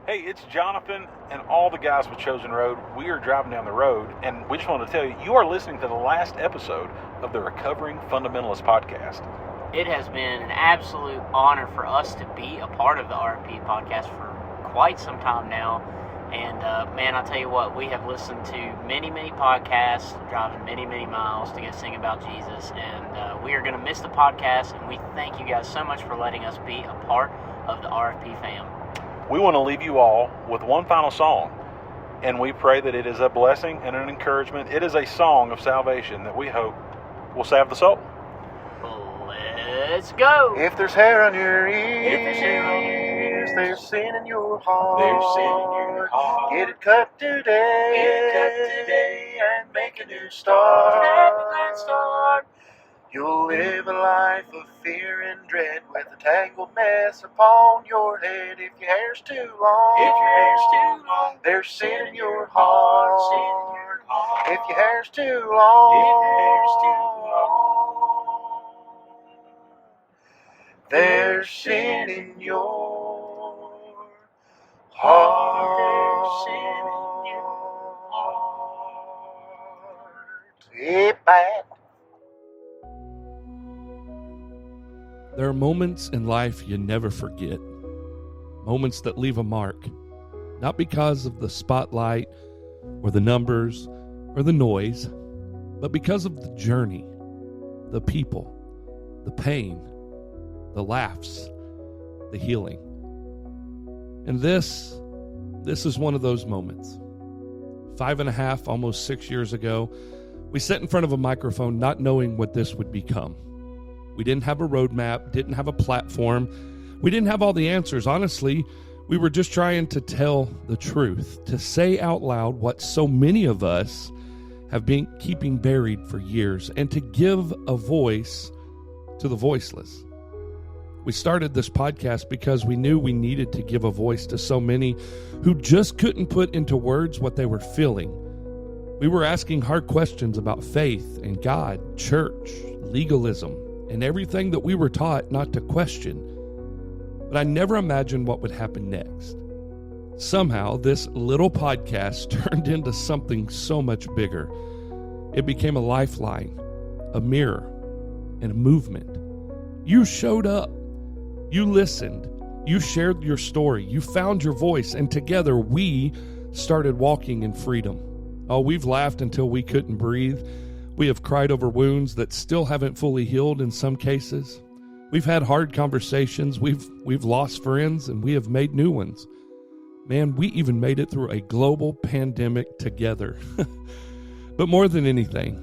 Hey, it's Jonathan and all the guys with Chosen Road. We are driving down the road, and we just want to tell you, you are listening to the last episode of the Recovering Fundamentalist Podcast. It has been an absolute honor for us to be a part of the RP podcast for quite some time now. And man, I'll tell you what, we have listened to many, many podcasts, driving many, many miles to go sing about Jesus. And we are going to miss the podcast, and we thank you guys so much for letting us be a part of the RFP fam. We want to leave you all with one final song, and we pray that it is a blessing and an encouragement. It is a song of salvation that we hope will save the soul. Let's go. If there's hair on your ears, there's sin in your heart. Get it cut today, and make a new start. You'll live a life of fear and dread with a tangled mess upon your head. If your hair's too long, there's sin in your heart. If your hair's too long, there's sin in your heart. Hey, bad. There are moments in life you never forget. Moments that leave a mark. Not because of the spotlight or the numbers or the noise, but because of the journey, the people, the pain, the laughs, the healing. And this is one of those moments. 5.5, almost 6 years ago, we sat in front of a microphone not knowing what this would become. We didn't have a roadmap, didn't have a platform. We didn't have all the answers. Honestly, we were just trying to tell the truth, to say out loud what so many of us have been keeping buried for years, and to give a voice to the voiceless. We started this podcast because we knew we needed to give a voice to so many who just couldn't put into words what they were feeling. We were asking hard questions about faith and God, church, legalism, and everything that we were taught not to question. But I never imagined what would happen next. Somehow, this little podcast turned into something so much bigger. It became a lifeline, a mirror, and a movement. You showed up. You listened. You shared your story. You found your voice. And together, we started walking in freedom. Oh, we've laughed until we couldn't breathe. We have cried over wounds that still haven't fully healed in some cases. We've had hard conversations. We've lost friends, and we have made new ones. Man, we even made it through a global pandemic together. But more than anything,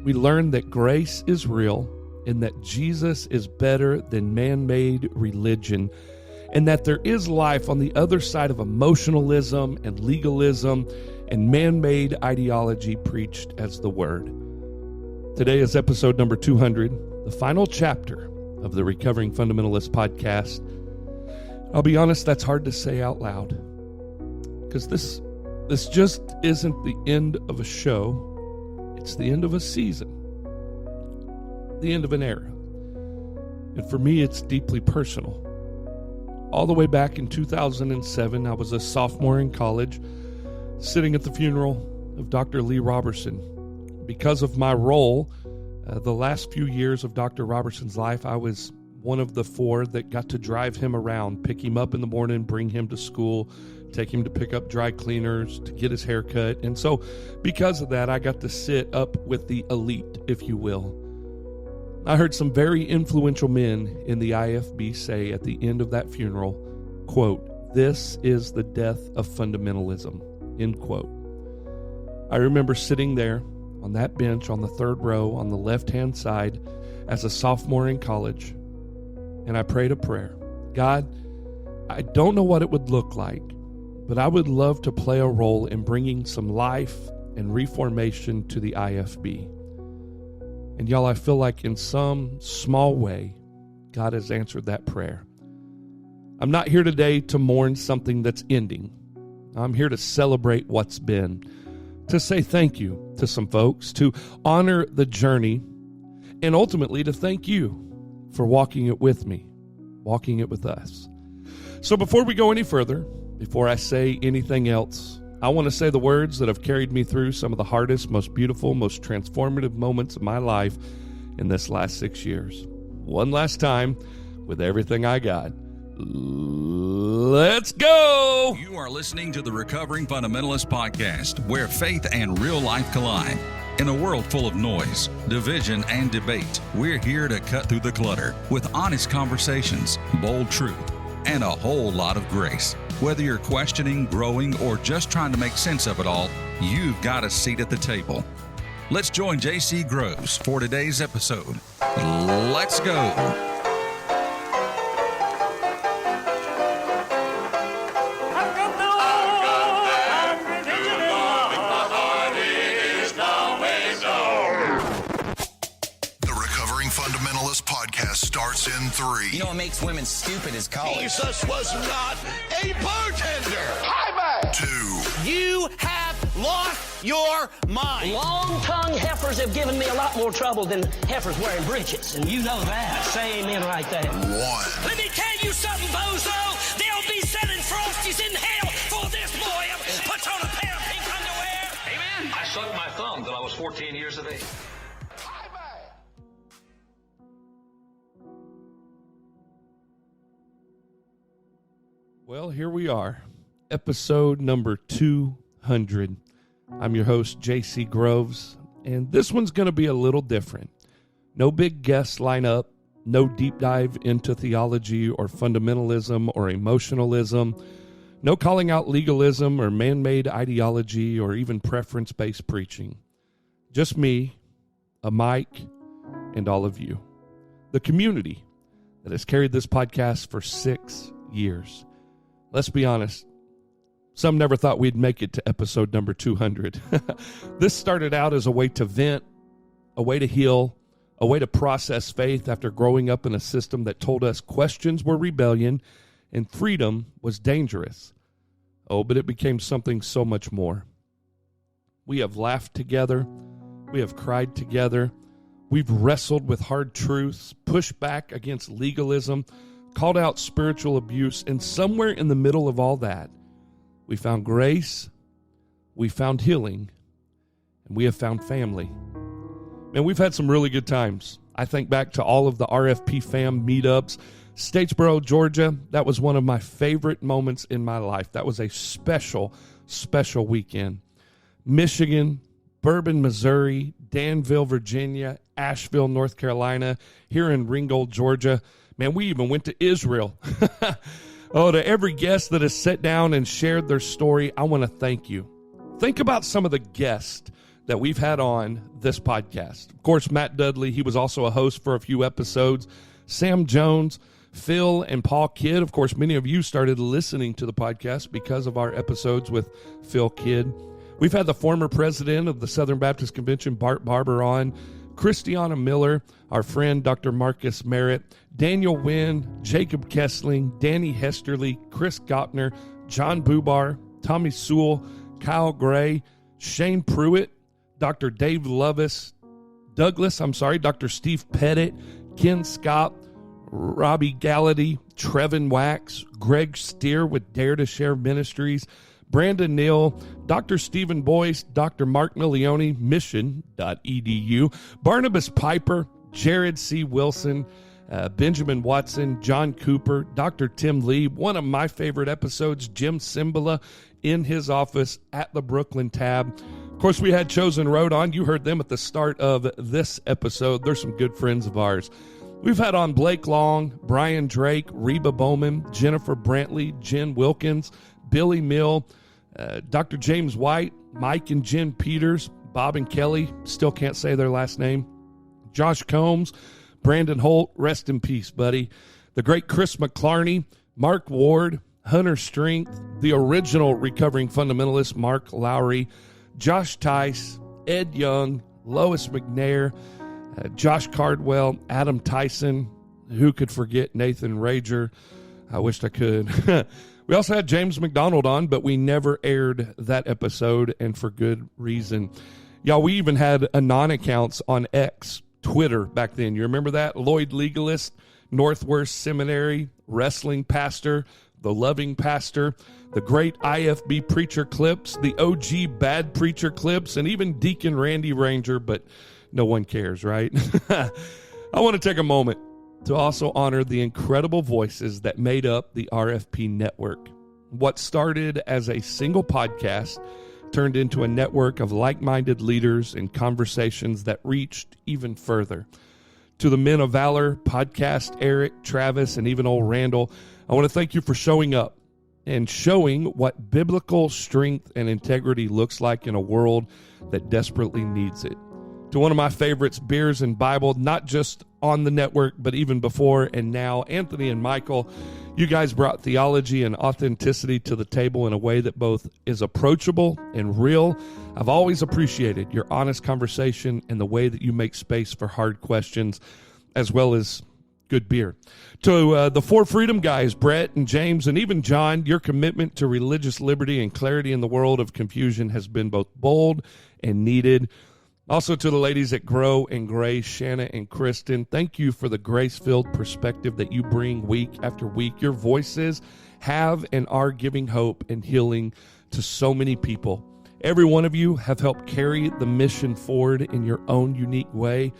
we learned that grace is real and that Jesus is better than man-made religion, and that there is life on the other side of emotionalism and legalism and man-made ideology preached as the word. Today is episode number 200, the final chapter of the Recovering Fundamentalist Podcast. I'll be honest, that's hard to say out loud, because this just isn't the end of a show. It's the end of a season, the end of an era. And for me, it's deeply personal. All the way back in 2007, I was a sophomore in college, sitting at the funeral of Dr. Lee Robertson. Because of my role, the last few years of Dr. Robertson's life, I was one of the 4 that got to drive him around, pick him up in the morning, bring him to school, take him to pick up dry cleaners, to get his hair cut. And so because of that, I got to sit up with the elite, if you will. I heard some very influential men in the IFB say at the end of that funeral, quote, "This is the death of fundamentalism," end quote. I remember sitting there on that bench on the 3rd row on the left-hand side as a sophomore in college, and I prayed a prayer. God, I don't know what it would look like, but I would love to play a role in bringing some life and reformation to the IFB. And y'all, I feel like in some small way, God has answered that prayer. I'm not here today to mourn something that's ending. I'm here to celebrate what's been, to say thank you to some folks, to honor the journey, and ultimately to thank you for walking it with me, walking it with us. So before we go any further, before I say anything else, I want to say the words that have carried me through some of the hardest, most beautiful, most transformative moments of my life in this last 6 years. One last time, with everything I got. Let's go! You are listening to the Recovering Fundamentalist Podcast, where faith and real life collide. In a world full of noise, division, and debate, we're here to cut through the clutter with honest conversations, bold truth, and a whole lot of grace. Whether you're questioning, growing, or just trying to make sense of it all, you've got a seat at the table. Let's join J.C. Groves for today's episode. Let's go. Starts in 3. You know what makes women stupid is college. Jesus was not a bartender. Hi, man. 2. You have lost your mind. Long-tongued heifers have given me a lot more trouble than heifers wearing breeches, and you know that. Say amen right there. 1. Let me tell you something, bozo. They'll be selling Frosties in hell for this boy. Puts on a pair of pink underwear. Amen. I sucked my thumb till I was 14 years of age. Well, here we are, episode number 200. I'm your host, J.C. Groves, and this one's going to be a little different. No big guests line up, no deep dive into theology or fundamentalism or emotionalism, no calling out legalism or man-made ideology or even preference-based preaching. Just me, a mic, and all of you. The community that has carried this podcast for 6 years. Let's be honest, some never thought we'd make it to episode number 200. This started out as a way to vent, a way to heal, a way to process faith after growing up in a system that told us questions were rebellion and freedom was dangerous. Oh, but it became something so much more. We have laughed together. We have cried together. We've wrestled with hard truths, pushed back against legalism, called out spiritual abuse, and somewhere in the middle of all that, we found grace, we found healing, and we have found family. Man, we've had some really good times. I think back to all of the RFP fam meetups. Statesboro, Georgia, that was one of my favorite moments in my life. That was a special, special weekend. Michigan, Bourbon, Missouri, Danville, Virginia, Asheville, North Carolina, here in Ringgold, Georgia. Man, we even went to Israel. Oh, to every guest that has sat down and shared their story, I want to thank you. Think about some of the guests that we've had on this podcast. Of course, Matt Dudley, he was also a host for a few episodes. Sam Jones, Phil, and Paul Kidd. Of course, many of you started listening to the podcast because of our episodes with Phil Kidd. We've had the former president of the Southern Baptist Convention, Bart Barber, on. Christiana Miller, our friend Dr. Marcus Merritt, Daniel Wynn, Jacob Kessling, Danny Hesterly, Chris Gottner, John Bubar, Tommy Sewell, Kyle Gray, Shane Pruitt, Dr. Dave Douglas, Dr. Steve Pettit, Ken Scott, Robbie Gallaty, Trevin Wax, Greg Steer with Dare to Share Ministries, Brandon Neal, Dr. Stephen Boyce, Dr. Mark Milione, mission.edu, Barnabas Piper, Jared C. Wilson, Benjamin Watson, John Cooper, Dr. Tim Lee, one of my favorite episodes, Jim Cimbala in his office at the Brooklyn Tab. Of course, we had Chosen Road on. You heard them at the start of this episode. They're some good friends of ours. We've had on Blake Long, Brian Drake, Reba Bowman, Jennifer Brantley, Jen Wilkins, Billy Mill, Dr. James White, Mike and Jen Peters, Bob and Kelly, still can't say their last name, Josh Combs, Brandon Holt, rest in peace, buddy, the great Chris McClarney, Mark Ward, Hunter Strength, the original Recovering Fundamentalist, Mark Lowry, Josh Tice, Ed Young, Lois McNair, Josh Cardwell, Adam Tyson, who could forget Nathan Rager? I wished I could. We also had James McDonald on, but we never aired that episode, and for good reason. Y'all, we even had Anon accounts on X, Twitter back then. You remember that? Lloyd Legalist, Northwest Seminary, wrestling pastor, the loving pastor, the great IFB preacher clips, the OG bad preacher clips, and even Deacon Randy Ranger, but no one cares, right? I want to take a moment to also honor the incredible voices that made up the RFP network. What started as a single podcast turned into a network of like-minded leaders and conversations that reached even further. To the Men of Valor podcast, Eric, Travis, and even old Randall, I want to thank you for showing up and showing what biblical strength and integrity looks like in a world that desperately needs it. To one of my favorites, Beers and Bible, not just on the network, but even before and now, Anthony and Michael, you guys brought theology and authenticity to the table in a way that both is approachable and real. I've always appreciated your honest conversation and the way that you make space for hard questions, as well as good beer. To the For Freedom guys, Brett and James, and even John, your commitment to religious liberty and clarity in the world of confusion has been both bold and needed. Also to the ladies at Grow and Grace, Shanna and Kristen, thank you for the grace-filled perspective that you bring week after week. Your voices have and are giving hope and healing to so many people. Every one of you have helped carry the mission forward in your own unique way,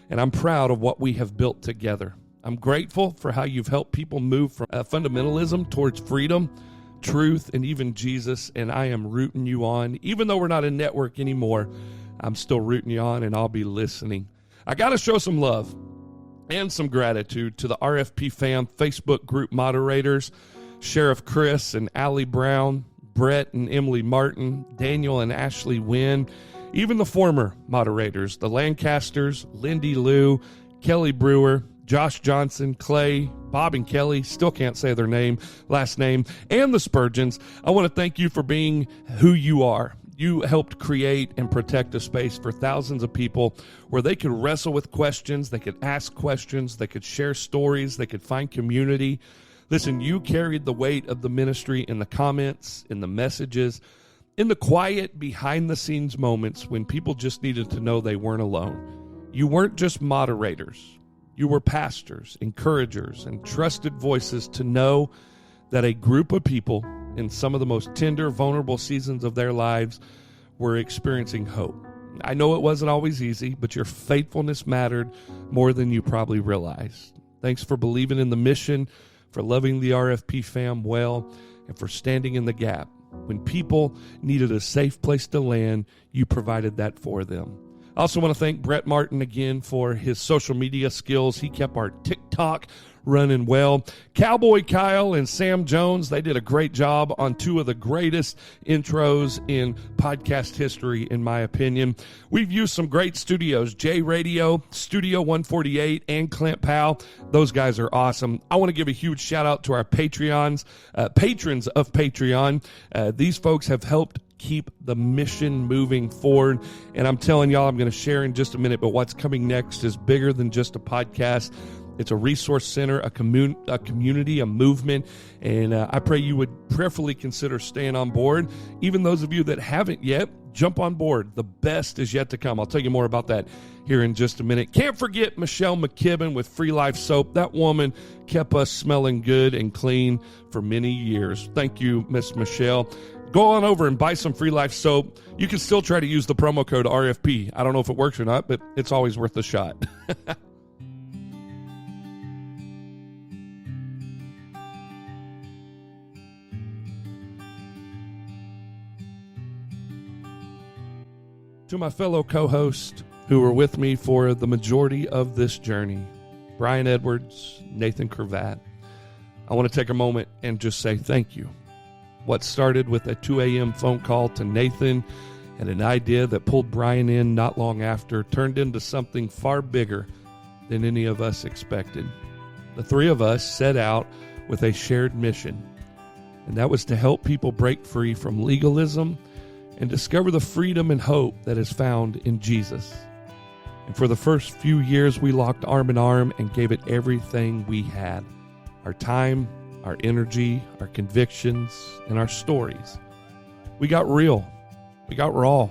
and I'm proud of what we have built together. I'm grateful for how you've helped people move from fundamentalism towards freedom, truth, and even Jesus, and I am rooting you on. Even though we're not a network anymore, I'm still rooting you on, and I'll be listening. I got to show some love and some gratitude to the RFP Fam Facebook group moderators, Sheriff Chris and Allie Brown, Brett and Emily Martin, Daniel and Ashley Wynn, even the former moderators, the Lancasters, Lindy Liu, Kelly Brewer, Josh Johnson, Clay, Bob and Kelly, still can't say their last name, and the Spurgeons. I want to thank you for being who you are. You helped create and protect a space for thousands of people where they could wrestle with questions, they could ask questions, they could share stories, they could find community. Listen, you carried the weight of the ministry in the comments, in the messages, in the quiet behind-the-scenes moments when people just needed to know they weren't alone. You weren't just moderators. You were pastors, encouragers, and trusted voices to know that a group of people in some of the most tender, vulnerable seasons of their lives were experiencing hope. I know it wasn't always easy, but your faithfulness mattered more than you probably realized. Thanks for believing in the mission, for loving the RFP fam well, and for standing in the gap. When people needed a safe place to land, you provided that for them. I also want to thank Brett Martin again for his social media skills. He kept our TikTok running well. Cowboy Kyle and Sam Jones, they did a great job on two of the greatest intros in podcast history, in my opinion. We've used some great studios, J Radio, Studio 148, and Clint Powell. Those guys are awesome. I want to give a huge shout out to our patrons of Patreon. These folks have helped keep the mission moving forward. And I'm telling y'all, I'm going to share in just a minute, but what's coming next is bigger than just a podcast. It's a resource center, a community, a movement, and I pray you would prayerfully consider staying on board. Even those of you that haven't yet, jump on board. The best is yet to come. I'll tell you more about that here in just a minute. Can't forget Michelle McKibben with Free Life Soap. That woman kept us smelling good and clean for many years. Thank you, Miss Michelle. Go on over and buy some Free Life Soap. You can still try to use the promo code RFP. I don't know if it works or not, but it's always worth a shot. To my fellow co-hosts who were with me for the majority of this journey, Brian Edwards, Nathan Cravat, I want to take a moment and just say thank you. What started with a 2 a.m. phone call to Nathan and an idea that pulled Brian in not long after turned into something far bigger than any of us expected. The three of us set out with a shared mission, and that was to help people break free from legalism and discover the freedom and hope that is found in Jesus. And for the first few years, we locked arm in arm and gave it everything we had. Our time, our energy, our convictions, and our stories. We got real. We got raw.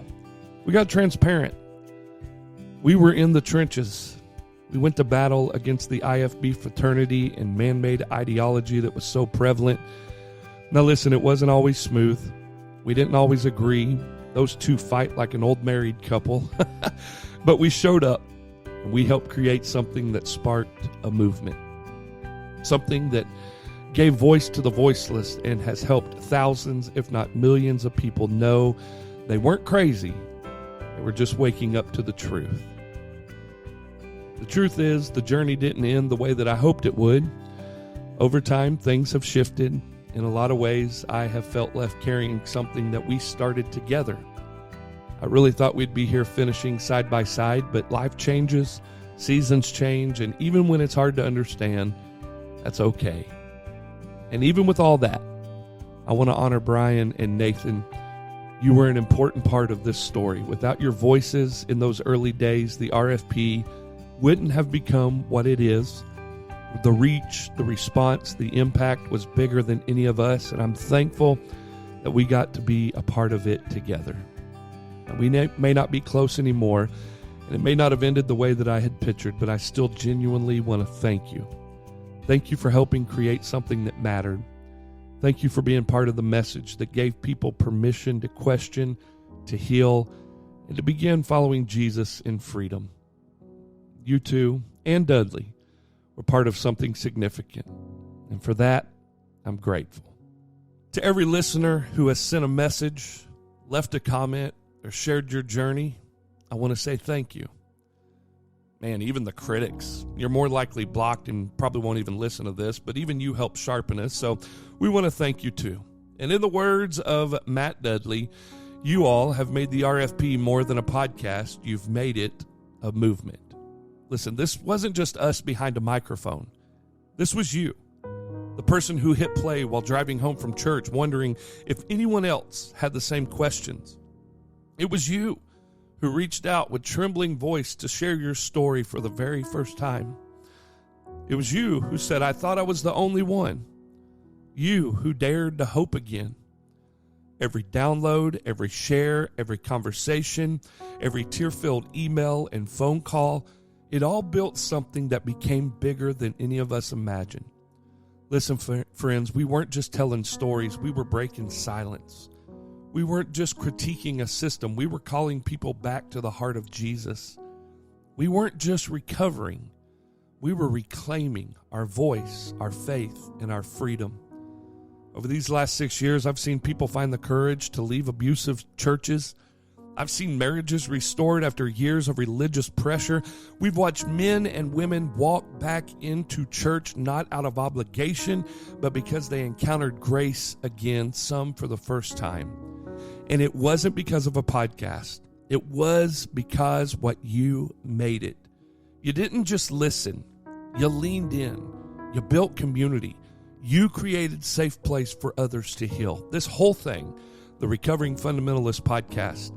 We got transparent. We were in the trenches. We went to battle against the IFB fraternity and man-made ideology that was so prevalent. Now listen, it wasn't always smooth. We didn't always agree. Those two fight like an old married couple. But we showed up, and we helped create something that sparked a movement. Something that gave voice to the voiceless and has helped thousands, if not millions of people know they weren't crazy. They were just waking up to the truth. The truth is, the journey didn't end the way that I hoped it would. Over time, things have shifted. In a lot of ways, I have felt left carrying something that we started together. I really thought we'd be here finishing side by side, but life changes, seasons change, and even when it's hard to understand, that's okay. And even with all that, I want to honor Brian and Nathan. You were an important part of this story. Without your voices in those early days, the RFP wouldn't have become what it is. The reach, the response, the impact was bigger than any of us, and I'm thankful that we got to be a part of it together. And we may not be close anymore, and it may not have ended the way that I had pictured, but I still genuinely want to thank you. Thank you for helping create something that mattered. Thank you for being part of the message that gave people permission to question, to heal, and to begin following Jesus in freedom. You two and Dudley were part of something significant, and for that, I'm grateful. To every listener who has sent a message, left a comment, or shared your journey, I want to say thank you. Man, even the critics, you're more likely blocked and probably won't even listen to this, but even you help sharpen us, so we want to thank you too. And in the words of Matt Dudley, you all have made the RFP more than a podcast. You've made it a movement. Listen, this wasn't just us behind a microphone. This was you, the person who hit play while driving home from church, wondering if anyone else had the same questions. It was you who reached out with trembling voice to share your story for the very first time. It was you who said, I thought I was the only one. You who dared to hope again. Every download, every share, every conversation, every tear-filled email and phone call, it all built something that became bigger than any of us imagined. Listen, friends, we weren't just telling stories, we were breaking silence. We weren't just critiquing a system, we were calling people back to the heart of Jesus. We weren't just recovering, we were reclaiming our voice, our faith, and our freedom. Over these last 6 years, I've seen people find the courage to leave abusive churches. I've seen marriages restored after years of religious pressure. We've watched men and women walk back into church not out of obligation, but because they encountered grace again, some for the first time. And it wasn't because of a podcast. It was because what you made it. You didn't just listen. You leaned in. You built community. You created safe place for others to heal. This whole thing, the Recovering Fundamentalist Podcast,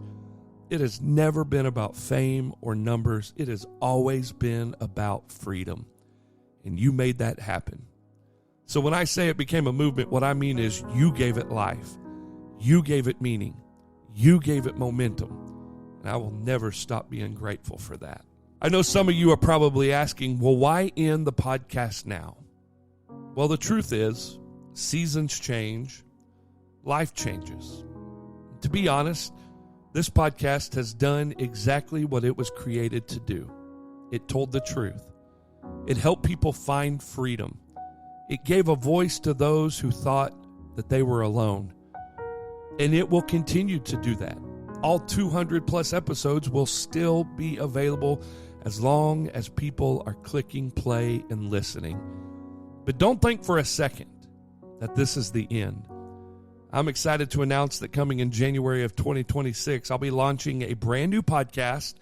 it has never been about fame or numbers. It has always been about freedom. And you made that happen. So when I say it became a movement, what I mean is you gave it life. You gave it meaning. You gave it momentum. And I will never stop being grateful for that. I know some of you are probably asking, well, why end the podcast now? Well, the truth is, seasons change, life changes. To be honest, this podcast has done exactly what it was created to do. It told the truth. It helped people find freedom. It gave a voice to those who thought that they were alone. And it will continue to do that. All 200 plus episodes will still be available as long as people are clicking play and listening. But don't think for a second that this is the end. I'm excited to announce that coming in January of 2026, I'll be launching a brand new podcast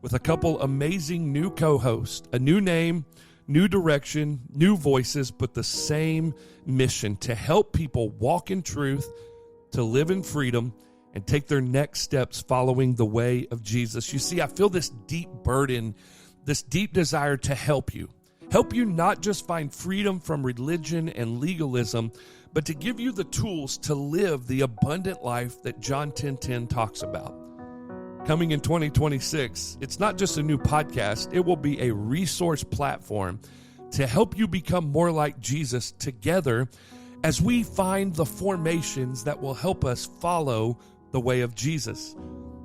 with a couple amazing new co-hosts, a new name, new direction, new voices, but the same mission to help people walk in truth, to live in freedom, and take their next steps following the way of Jesus. You see, I feel this deep burden, this deep desire to help you not just find freedom from religion and legalism, but to give you the tools to live the abundant life that John 10:10 talks about. Coming in 2026, it's not just a new podcast, it will be a resource platform to help you become more like Jesus together as we find the formations that will help us follow the way of Jesus.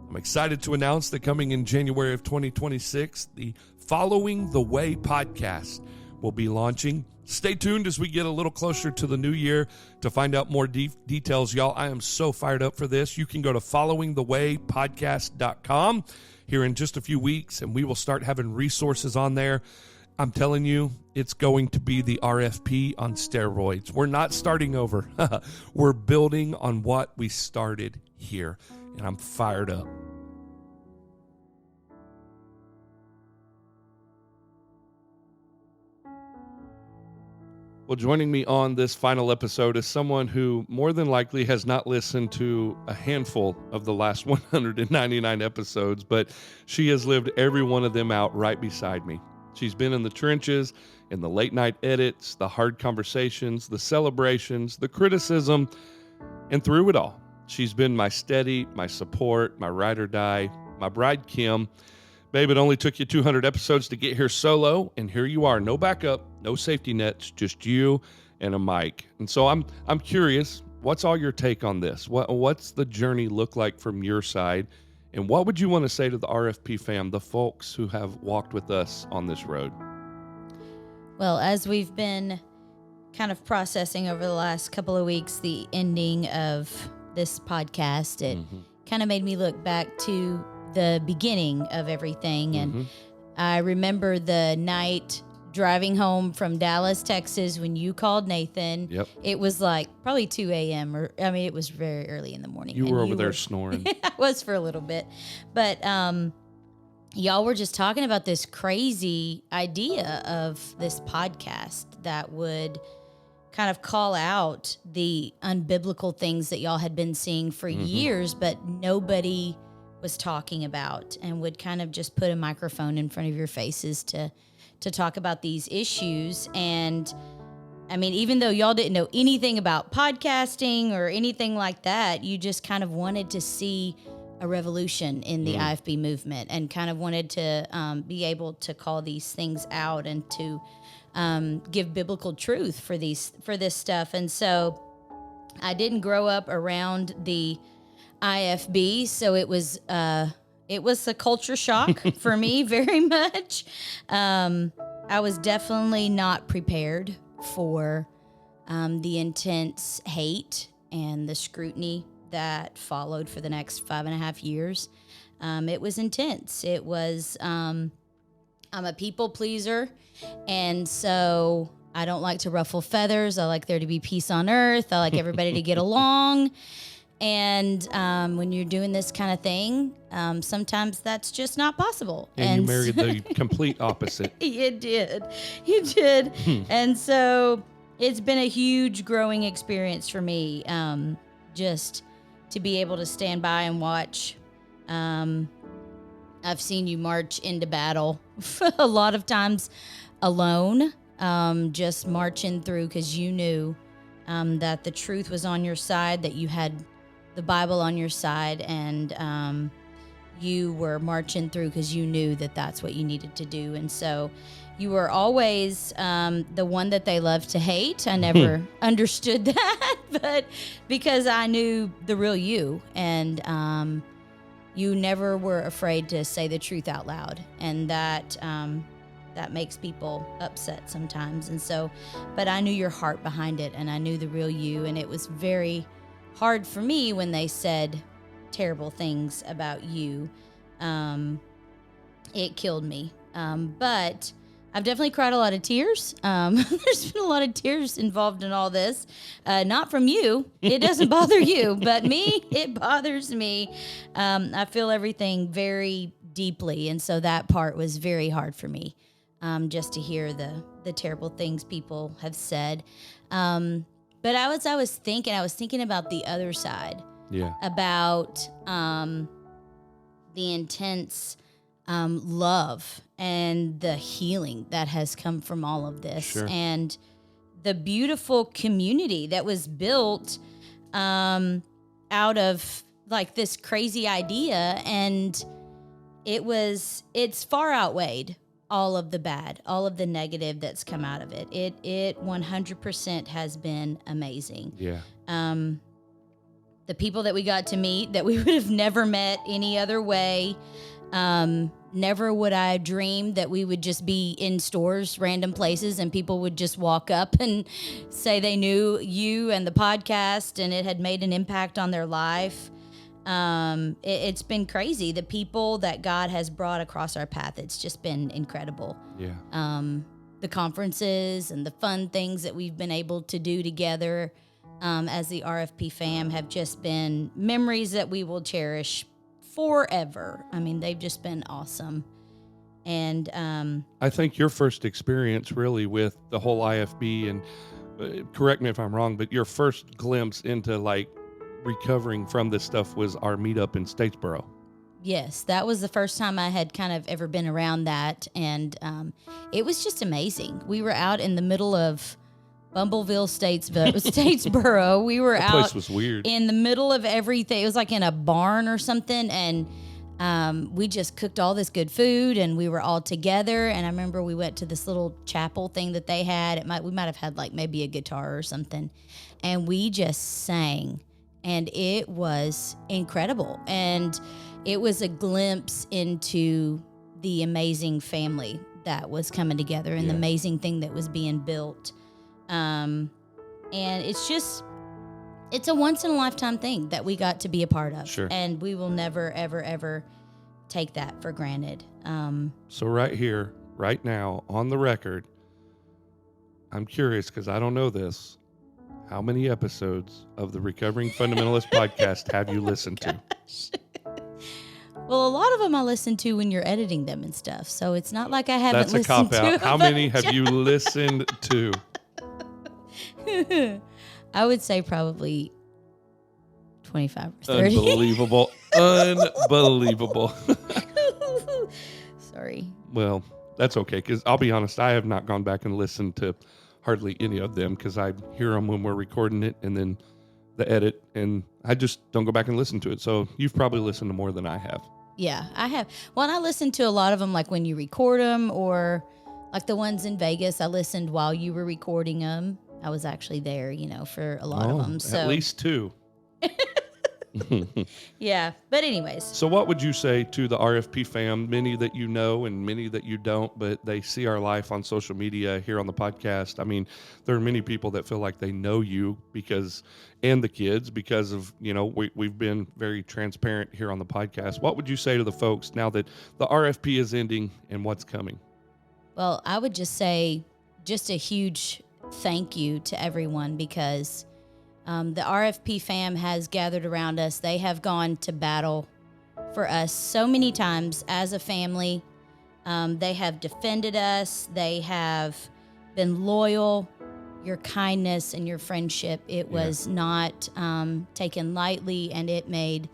I'm excited to announce that coming in January of 2026, the Following the Way podcast will be launching. Stay tuned as we get a little closer to the new year to find out more details, y'all. I am so fired up for this. You can go to followingthewaypodcast.com here in just a few weeks, and we will start having resources on there. I'm telling you, it's going to be the RFP on steroids. We're not starting over. We're building on what we started here, and I'm fired up. Well, joining me on this final episode is someone who more than likely has not listened to a handful of the last 199 episodes, but she has lived every one of them out right beside me. She's been in the trenches, in the late night edits, the hard conversations, the celebrations, the criticism, and through it all, she's been my steady, my support, my ride or die, my bride Kim. Babe, it only took you 200 episodes to get here solo, and here you are. No backup, no safety nets, just you and a mic. And so I'm curious, what's all your take on this? What's the journey look like from your side? And what would you want to say to the RFP fam, the folks who have walked with us on this road? Well, as we've been kind of processing over the last couple of weeks, the ending of this podcast, it kind of made me look back to the beginning of everything. And I remember the night driving home from Dallas, Texas, when you called Nathan. Yep. It was like probably 2 a.m. It was very early in the morning. You were over there snoring. I was for a little bit. But y'all were just talking about this crazy idea of this podcast that would kind of call out the unbiblical things that y'all had been seeing for years, but nobody was talking about, and would kind of just put a microphone in front of your faces to talk about these issues. And I mean, even though y'all didn't know anything about podcasting or anything like that, you just kind of wanted to see a revolution in the IFB movement, and kind of wanted to be able to call these things out and to give biblical truth for this stuff. And so I didn't grow up around the IFB, so it was a culture shock for me, very much. I was definitely not prepared for the intense hate and the scrutiny that followed for the next 5.5 years. It was intense. It was, I'm a people pleaser, and so I don't like to ruffle feathers. I like there to be peace on earth. I like everybody to get along. And when you're doing this kind of thing, sometimes that's just not possible. And you married the complete opposite. You did. And so it's been a huge growing experience for me, just to be able to stand by and watch. I've seen you march into battle a lot of times alone, just marching through because you knew that the truth was on your side, that you had the Bible on your side, and you were marching through because you knew that that's what you needed to do. And so you were always the one that they love to hate. I never understood that, but because I knew the real you, and you never were afraid to say the truth out loud, and that makes people upset sometimes. And so, but I knew your heart behind it, and I knew the real you, and it was very hard for me when they said terrible things about you. It killed me. But I've definitely cried a lot of tears. There's been a lot of tears involved in all this. Not from you. It doesn't bother you, but me, it bothers me. I feel everything very deeply. And so that part was very hard for me, just to hear the terrible things people have said. But I was thinking about the other side. Yeah. About the intense love and the healing that has come from all of this. Sure. And the beautiful community that was built out of like this crazy idea. And it's far outweighed all of the bad, all of the negative that's come out of it. It 100% has been amazing. Yeah. The people that we got to meet that we would have never met any other way. Never would I dream that we would just be in stores, random places, and people would just walk up and say they knew you and the podcast and it had made an impact on their life. It's been crazy. The people that God has brought across our path, it's just been incredible. Yeah. The conferences and the fun things that we've been able to do together as the RFP fam have just been memories that we will cherish forever. I mean, they've just been awesome. And I think your first experience really with the whole IFB, and correct me if I'm wrong, but your first glimpse into like recovering from this stuff was our meetup in Statesboro. yes, that was the first time I had kind of ever been around that. And it was just amazing. We were out in the middle of Bumbleville, Statesboro. We were That out place was weird. in the middle of everything. It was like in a barn or something. And we just cooked all this good food and we were all together. And I remember we went to this little chapel thing that they had. We might have had like maybe a guitar or something. And we just sang. And it was incredible. And it was a glimpse into the amazing family that was coming together and the amazing thing that was being built. And it's a once in a lifetime thing that we got to be a part of. Sure. And we will never, ever, ever take that for granted. So right here, right now, on the record, I'm curious because I don't know this. How many episodes of the Recovering Fundamentalist Podcast have you listened to? Well, a lot of them I listen to when you're editing them and stuff. So it's not like I haven't That's a listened cop-out. to How a many bunch. have you listened to? I would say probably 25 or 30. Unbelievable. Unbelievable. Sorry. Well, that's okay, because I'll be honest, I have not gone back and listened to hardly any of them because I hear them when we're recording it and then the edit, and I just don't go back and listen to it. So you've probably listened to more than I have. Yeah, I have. Well, and I listened to a lot of them like when you record them, or like the ones in Vegas, I listened while you were recording them. I was actually there, for a lot of them. So At least two. yeah. But anyways, So what would you say to the RFP fam, many that you know and many that you don't, but they see our life on social media here on the podcast? I mean, there are many people that feel like they know you and the kids because of, we've been very transparent here on the podcast. What would you say to the folks now that the RFP is ending and what's coming? well, I would just say just a huge thank you to everyone because the RFP fam has gathered around us. They have gone to battle for us so many times as a family. They have defended us. They have been loyal. Your kindness and your friendship, it was not taken lightly, and it made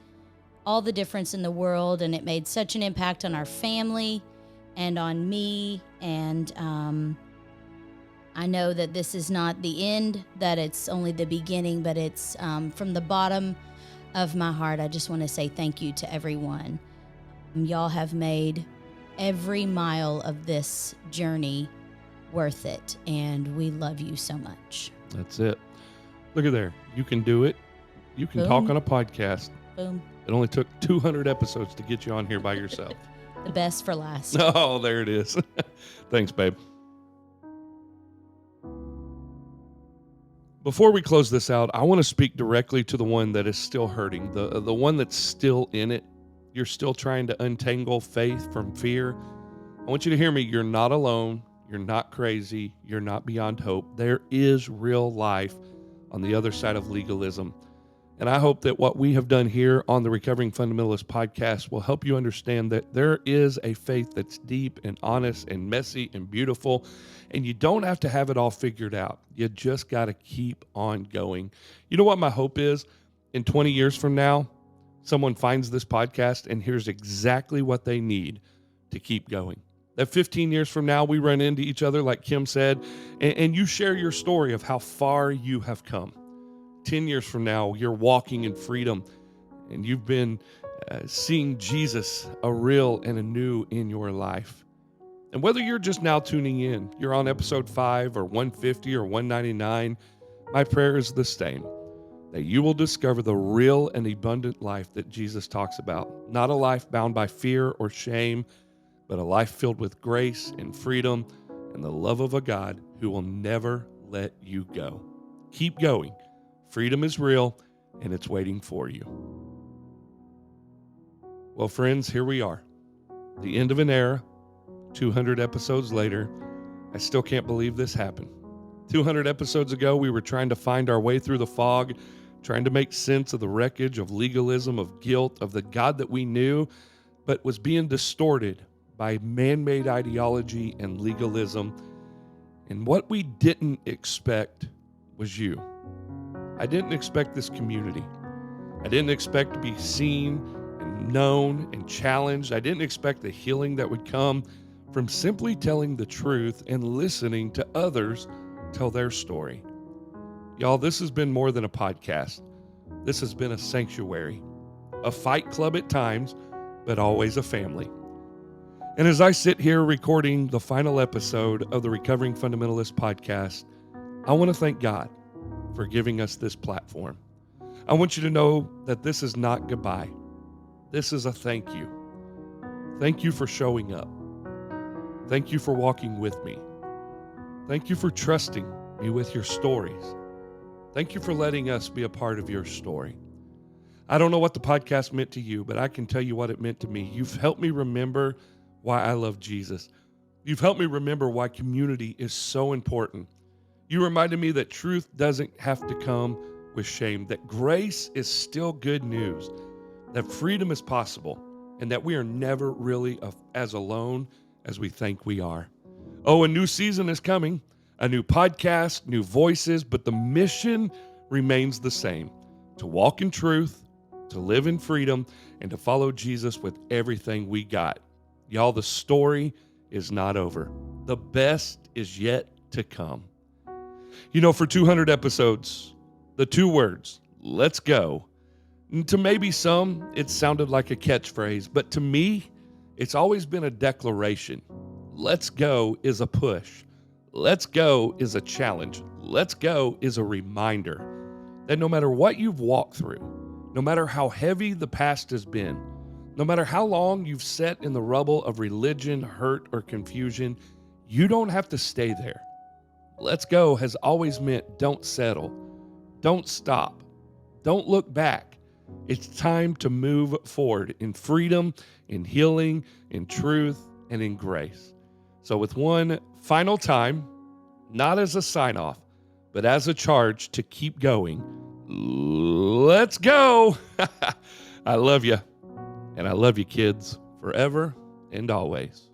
all the difference in the world, and it made such an impact on our family and on me. And I know that this is not the end, that it's only the beginning, but it's from the bottom of my heart. I just want to say thank you to everyone. Y'all have made every mile of this journey worth it, and we love you so much. That's it. Look at there. You can do it. You can Boom. talk on a podcast. Boom. It only took 200 episodes to get you on here by yourself. The best for last. Oh, there it is. Thanks, babe. Before we close this out, I want to speak directly to the one that is still hurting, the one that's still in it. You're still trying to untangle faith from fear. I want you to hear me. You're not alone. You're not crazy. You're not beyond hope. There is real life on the other side of legalism. And I hope that what we have done here on the Recovering Fundamentalist Podcast will help you understand that there is a faith that's deep and honest and messy and beautiful, and you don't have to have it all figured out. You just got to keep on going. You know what my hope is? In 20 years from now, someone finds this podcast and hears exactly what they need to keep going. That 15 years from now, we run into each other, like Kim said, and you share your story of how far you have come. 10 years from now, you're walking in freedom and you've been seeing Jesus a real and a new in your life. And whether you're just now tuning in, you're on episode 5 or 150 or 199, my prayer is the same, that you will discover the real and abundant life that Jesus talks about. Not a life bound by fear or shame, but a life filled with grace and freedom and the love of a God who will never let you go. Keep going. Freedom is real, and it's waiting for you. Well, friends, here we are. The end of an era, 200 episodes later. I still can't believe this happened. 200 episodes ago, we were trying to find our way through the fog, trying to make sense of the wreckage of legalism, of guilt, of the God that we knew, but was being distorted by man-made ideology and legalism. And what we didn't expect was you. I didn't expect this community. I didn't expect to be seen and known and challenged. I didn't expect the healing that would come from simply telling the truth and listening to others tell their story. Y'all, this has been more than a podcast. This has been a sanctuary, a fight club at times, but always a family. And as I sit here recording the final episode of the Recovering Fundamentalist Podcast, I want to thank God for giving us this platform. I want you to know that this is not goodbye. This is a thank you. Thank you for showing up. Thank you for walking with me. Thank you for trusting me with your stories. Thank you for letting us be a part of your story. I don't know what the podcast meant to you, but I can tell you what it meant to me. You've helped me remember why I love Jesus. You've helped me remember why community is so important. You reminded me that truth doesn't have to come with shame, that grace is still good news, that freedom is possible, and that we are never really as alone as we think we are. Oh, a new season is coming, a new podcast, new voices, but the mission remains the same: to walk in truth, to live in freedom, and to follow Jesus with everything we got. Y'all, the story is not over. The best is yet to come. You know, for 200 episodes, the 2 words, let's go. And to maybe some, it sounded like a catchphrase, but to me, it's always been a declaration. Let's go is a push. Let's go is a challenge. Let's go is a reminder that no matter what you've walked through, no matter how heavy the past has been, no matter how long you've sat in the rubble of religion, hurt, or confusion, you don't have to stay there. Let's go has always meant don't settle, don't stop, don't look back. It's time to move forward in freedom, in healing, in truth, and in grace. So with one final time, not as a sign-off, but as a charge to keep going, let's go. I love you. And I love you, kids, forever and always.